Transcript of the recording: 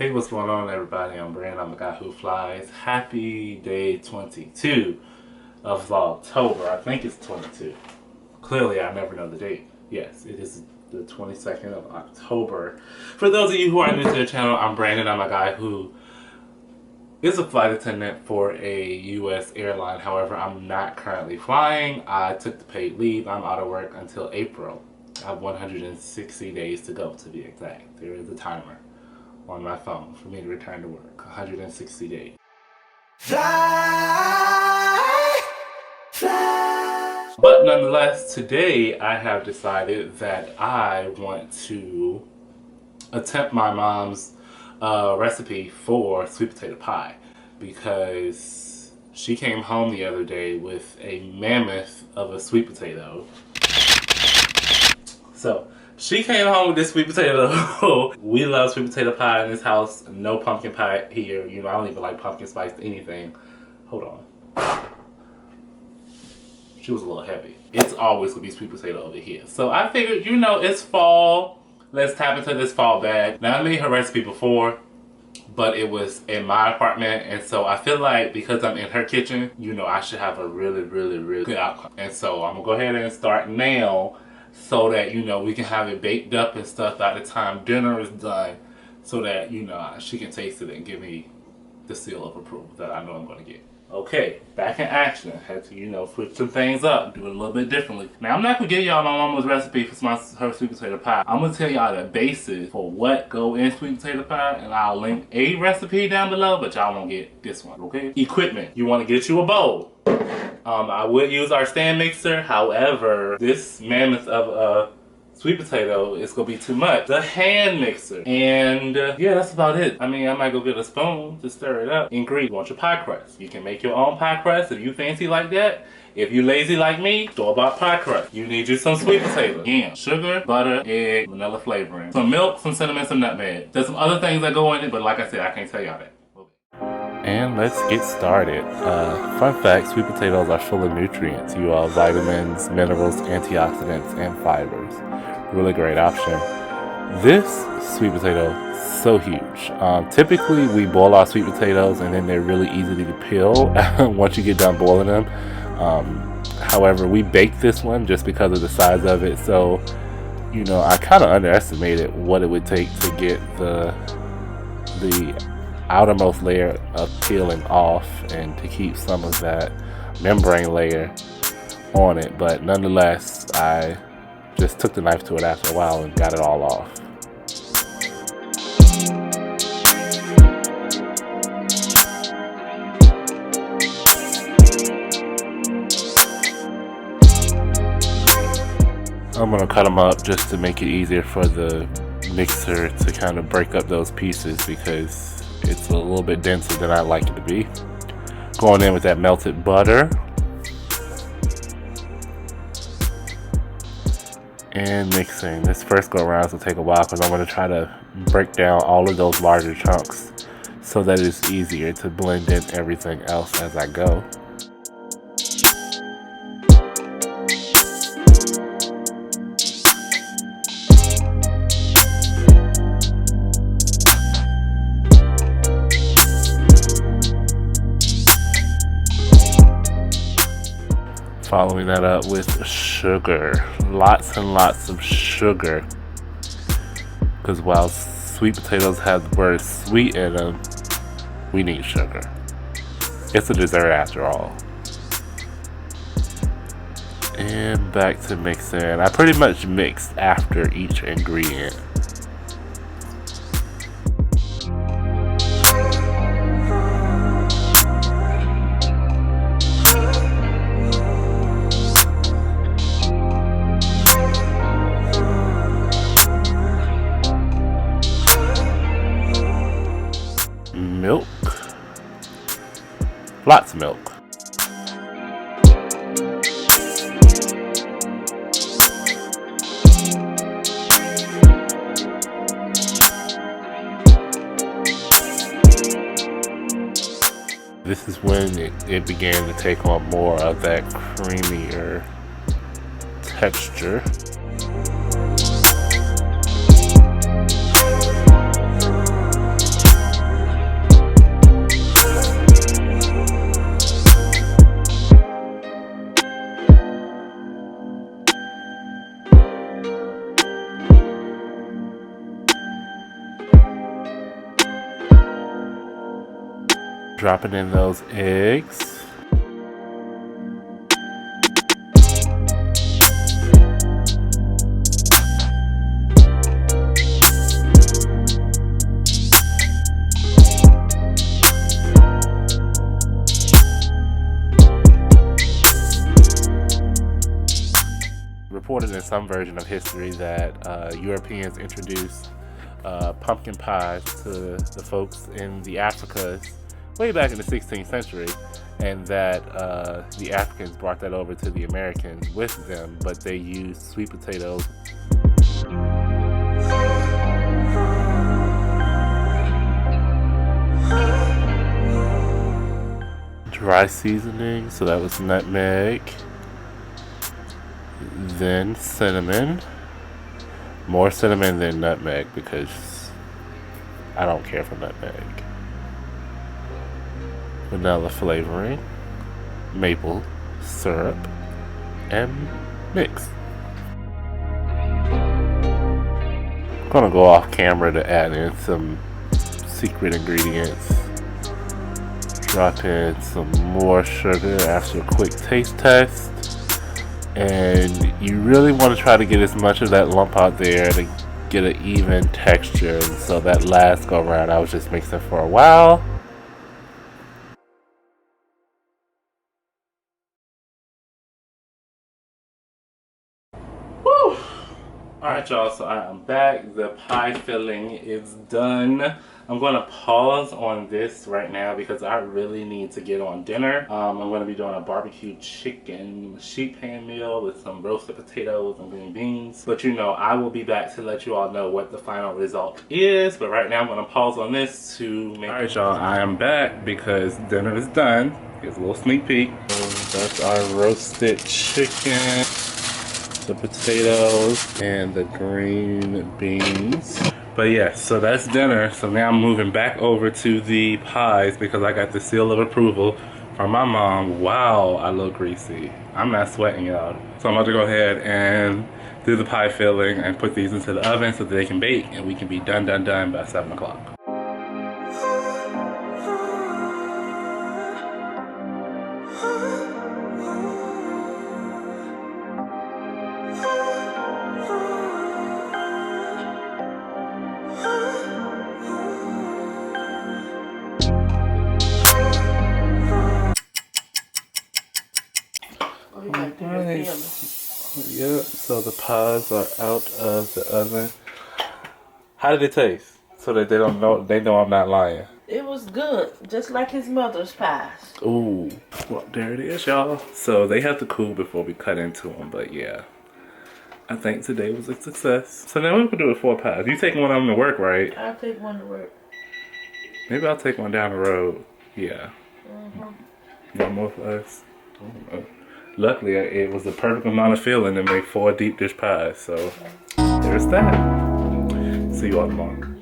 Hey, what's going on, everybody? I'm Brandon. I'm the guy who flies. Happy day 22 of Vlogtober. I think it's 22. Clearly, I never know the date. Yes, it is the 22nd of October. For those of you who are new to the channel, I'm Brandon. I'm a guy who is a flight attendant for a U.S. airline. However, I'm not currently flying. I took the paid leave. I'm out of work until April. I have 160 days to go, to be exact. There is a timer on my phone for me to return to work. 160 days. Fly, fly. But nonetheless, today I have decided that I want to attempt my mom's recipe for sweet potato pie, because she came home the other day with a mammoth of a sweet potato. So she came home with this sweet potato. We love sweet potato pie in this house. No pumpkin pie here. You know, I don't even like pumpkin spice anything. Hold on. She was a little heavy. It's always gonna be sweet potato over here. So I figured, you know, it's fall. Let's tap into this fall bag. Now, I made her recipe before, but it was in my apartment. And so I feel like because I'm in her kitchen, you know, I should have a really good outcome. And so I'm gonna go ahead and start now, so that, you know, we can have it baked up and stuff by the time dinner is done, so that, you know, she can taste it and give me the seal of approval that I know I'm going to get. Okay, back in action. Had to, you know, switch some things up, do it a little bit differently. Now, I'm not going to give y'all my mama's recipe for her sweet potato pie. I'm going to tell y'all the basis for what go in sweet potato pie, and I'll link a recipe down below, but y'all won't get this one, okay? Equipment. You want to get you a bowl. I would use our stand mixer. However, this mammoth of a sweet potato is going to be too much. The hand mixer. And yeah, that's about it. I mean, I might go get a spoon to stir it up. Ingredients. You want your pie crust. You can make your own pie crust if you fancy like that. If you lazy like me, store-bought pie crust. You need you some sweet potato. Again, sugar, butter, egg, vanilla flavoring. Some milk, some cinnamon, some nutmeg. There's some other things that go in it, but like I said, I can't tell y'all that. And let's get started. Fun fact, sweet potatoes are full of nutrients. You have vitamins, minerals, antioxidants, and fibers. Really great option. This sweet potato, so huge. Typically, we boil our sweet potatoes and then they're really easy to peel once you get done boiling them. However, we baked this one just because of the size of it. So, you know, I kind of underestimated what it would take to get the outermost layer of peeling off and to keep some of that membrane layer on it, but nonetheless I just took the knife to it after a while and got it all off. I'm gonna cut them up just to make it easier for the mixer to kind of break up those pieces, because it's a little bit denser than I like it to be. Going in with that melted butter. And mixing. This first go around will take a while because I'm going to try to break down all of those larger chunks so that it's easier to blend in everything else as I go. Following that up with sugar. Lots and lots of sugar. Because while sweet potatoes have the word sweet in them, we need sugar. It's a dessert after all. And back to mixing. I pretty much mixed after each ingredient. Milk. Lots of milk. This is when it began to take on more of that creamier texture. Dropping in those eggs. Reported in some version of history that Europeans introduced pumpkin pies to the folks in the Africas way back in the 16th century, and that the Africans brought that over to the Americans with them, but they used sweet potatoes. Dry seasoning, so that was nutmeg. Then cinnamon. More cinnamon than nutmeg because I don't care for nutmeg. Vanilla flavoring. Maple syrup. And mix. I'm gonna go off camera to add in some secret ingredients. Drop in some more sugar after a quick taste test. And you really want to try to get as much of that lump out there to get an even texture. And so that last go around I was just mixing for a while. Woo! Alright y'all, so I am back. The pie filling is done. I'm going to pause on this right now because I really need to get on dinner. I'm going to be doing a barbecue chicken sheet pan meal with some roasted potatoes and green beans. But you know, I will be back to let you all know what the final result is. But right now I'm going to pause on this to make... Alright y'all, I am back because dinner is done. Here's a little sneak peek. So that's our roasted chicken, the potatoes, and the green beans. But yeah, so that's dinner. So now I'm moving back over to the pies because I got the seal of approval from my mom. Wow, I look greasy. I'm not sweating, y'all. So I'm about to go ahead and do the pie filling and put these into the oven so that they can bake and we can be done by 7 o'clock. Yep, so the pies are out of the oven. How did it taste? So that they know I'm not lying. It was good, just like his mother's pies. Ooh, well there it is, y'all. So they have to cool before we cut into them, but yeah. I think today was a success. So now we can do it 4 pies. You taking one of them to work, right? I'll take one to work. Maybe I'll take one down the road. Yeah. One more for us. I don't know. Luckily, it was the perfect amount of filling to make 4 deep dish pies. So there's that. See you all tomorrow.